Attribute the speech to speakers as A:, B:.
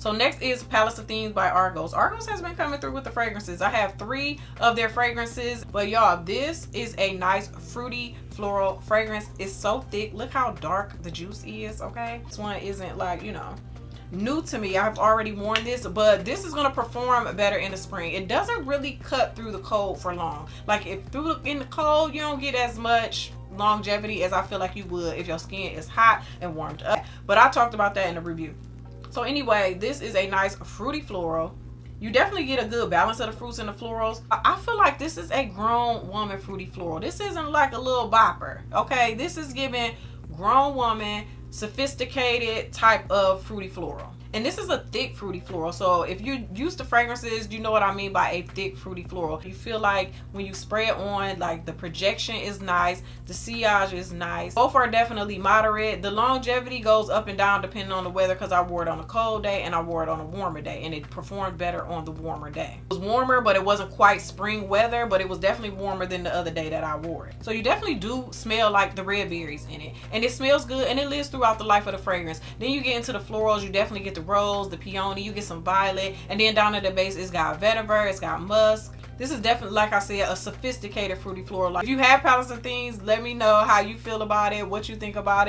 A: So next is Pallas Athene by Argos. Argos has been coming through with the fragrances. I have 3 of their fragrances, but y'all, this is a nice fruity floral fragrance. It's so thick. Look how dark the juice is, okay? This one isn't like, you know, new to me. I've already worn this, but this is gonna perform better in the spring. It doesn't really cut through the cold for long. Like if in the cold, you don't get as much longevity as I feel like you would if your skin is hot and warmed up. But I talked about that in the review. So anyway, this is a nice fruity floral. You definitely get a good balance of the fruits and the florals. I feel like this is a grown woman fruity floral. This isn't like a little bopper, okay? This is giving grown woman, sophisticated type of fruity floral. And this is a thick fruity floral. So if you're used to fragrances, you know what I mean by a thick fruity floral. You feel like when you spray it on, like the projection is nice, the sillage is nice. Both are definitely moderate. The longevity goes up and down depending on the weather, because I wore it on a cold day and I wore it on a warmer day, and it performed better on the warmer day. It was warmer, but it wasn't quite spring weather, but it was definitely warmer than the other day that I wore it. So you definitely do smell like the red berries in it, and it smells good, and it lives throughout the life of the fragrance. Then you get into the florals, you definitely get the rose, the peony, you get some violet, and then down at the base it's got vetiver, it's got musk. This is definitely, like I said, a sophisticated fruity floral. If you have Pallas Athene, let me know how you feel about it, what you think about it.